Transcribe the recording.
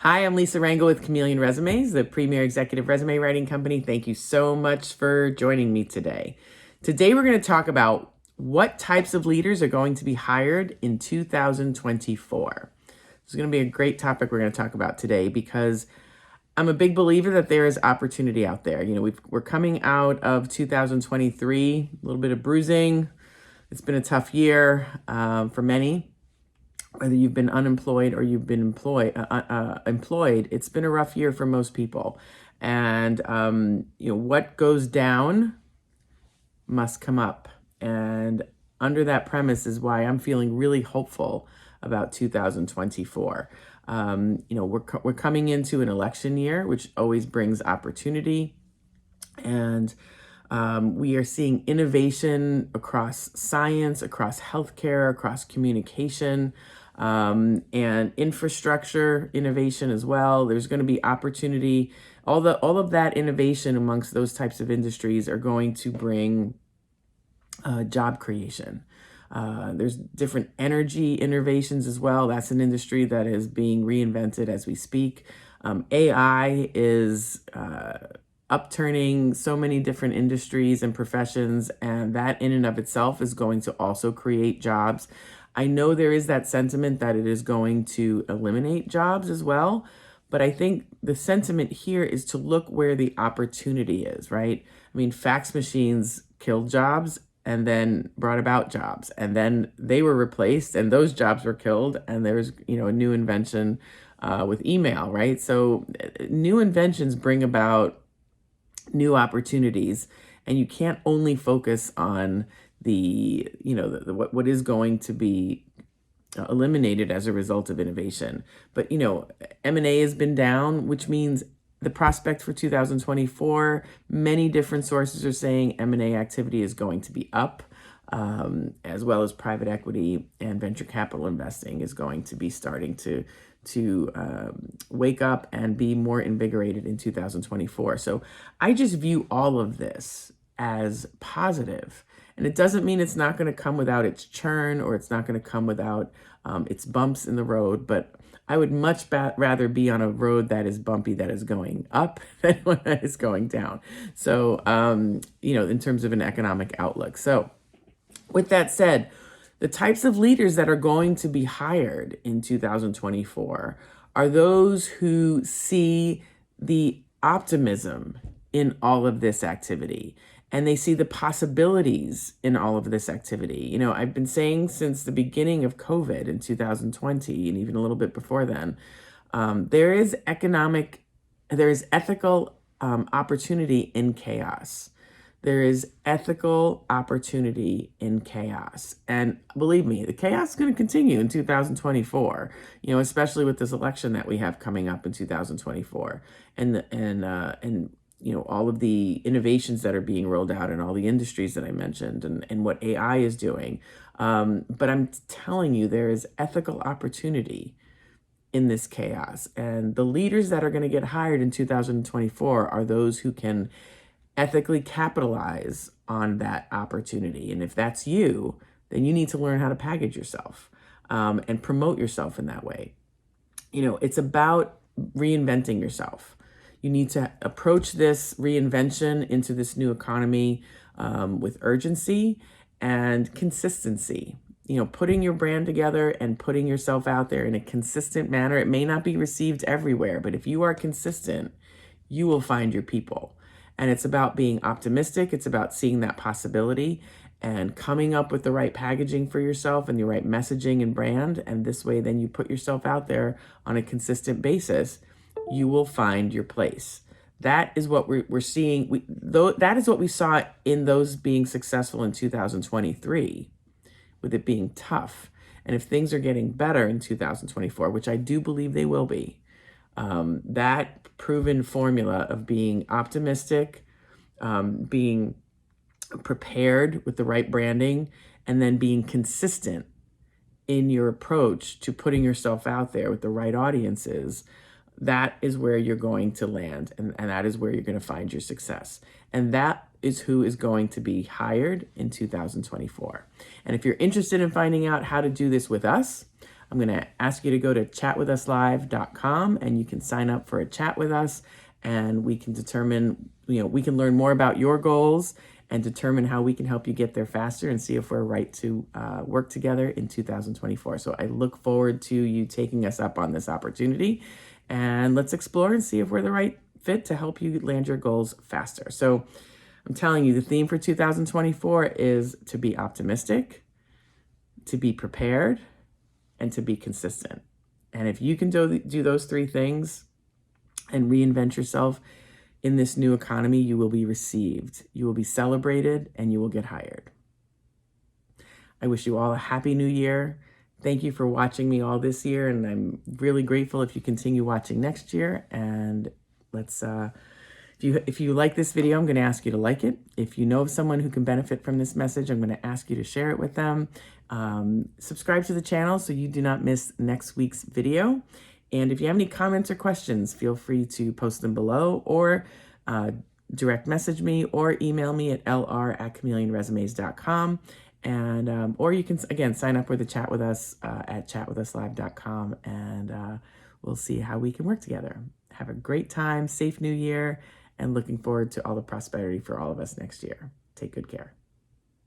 Hi, I'm Lisa Rangel with Chameleon Resumes, the premier executive resume writing company. Thank you so much for joining me today. Today, we're going to talk about what types of leaders are going to be hired in 2024. This is going to be a great topic we're going to talk about today because I'm a big believer that there is opportunity out there. You know, we're coming out of 2023, a little bit of bruising. It's been a tough year for many. Whether you've been unemployed or you've been employed, it's been a rough year for most people. And, what goes down must come up. And under that premise is why I'm feeling really hopeful about 2024. We're coming into an election year, which always brings opportunity. And we are seeing innovation across science, across healthcare, across communication, and infrastructure innovation as well. There's going to be opportunity. All of that innovation amongst those types of industries are going to bring job creation. There's different energy innovations as well. That's an industry that is being reinvented as we speak. AI is upturning so many different industries and professions, and that in and of itself is going to also create jobs. I know there is that sentiment that it is going to eliminate jobs as well, but I think the sentiment here is to look where the opportunity is, right? I mean, fax machines killed jobs and then brought about jobs, and then they were replaced and those jobs were killed, and there's, a new invention with email, right? So new inventions bring about new opportunities, and you can't only focus on what is going to be eliminated as a result of innovation. But M&A has been down, which means the prospect for 2024, many different sources are saying M&A activity is going to be up, as well as private equity and venture capital investing is going to be starting to wake up and be more invigorated in 2024. So I just view all of this as positive. And it doesn't mean it's not going to come without its churn, or it's not going to come without its bumps in the road. But I would much rather be on a road that is bumpy, that is going up, than one that is going down. So, in terms of an economic outlook. So with that said, the types of leaders that are going to be hired in 2024 are those who see the optimism in all of this activity, and they see the possibilities in all of this activity. I've been saying since the beginning of COVID in 2020, and even a little bit before then, there is ethical opportunity in chaos. There is ethical opportunity in chaos. And believe me, the chaos is going to continue in 2024, especially with this election that we have coming up in 2024. And all of the innovations that are being rolled out in all the industries that I mentioned, and what AI is doing. But I'm telling you, there is ethical opportunity in this chaos. And the leaders that are going to get hired in 2024 are those who can ethically capitalize on that opportunity. And if that's you, then you need to learn how to package yourself and promote yourself in that way. It's about reinventing yourself. You need to approach this reinvention into this new economy with urgency and consistency. Putting your brand together and putting yourself out there in a consistent manner. It may not be received everywhere, but if you are consistent, you will find your people. And it's about being optimistic. It's about seeing that possibility and coming up with the right packaging for yourself and the right messaging and brand. And this way, then you put yourself out there on a consistent basis, you will find your place. That is what we're seeing. That is what we saw in those being successful in 2023, with it being tough. And if things are getting better in 2024, which I do believe they will be, that proven formula of being optimistic, being prepared with the right branding, and then being consistent in your approach to putting yourself out there with the right audiences, that is where you're going to land, and that is where you're going to find your success. And that is who is going to be hired in 2024. And if you're interested in finding out how to do this with us, I'm going to ask you to go to chatwithuslive.com and you can sign up for a chat with us, and we can determine, we can learn more about your goals and determine how we can help you get there faster and see if we're right to work together in 2024. So I look forward to you taking us up on this opportunity, and let's explore and see if we're the right fit to help you land your goals faster. So I'm telling you, the theme for 2024 is to be optimistic, to be prepared, and to be consistent. And if you can do those three things and reinvent yourself in this new economy, you will be received, you will be celebrated, and you will get hired. I wish you all a happy new year. Thank you for watching me all this year, and I'm really grateful if you continue watching next year. And let's if you like this video, I'm going to ask you to like it. If you know of someone who can benefit from this message, I'm going to ask you to share it with them. Subscribe to the channel so you do not miss next week's video. And if you have any comments or questions, feel free to post them below, or direct message me or email me at lr@chameleonresumes.com. And or you can, again, sign up with a chat with us at chatwithuslive.com, and we'll see how we can work together. Have a great time, safe new year, and looking forward to all the prosperity for all of us next year. Take good care.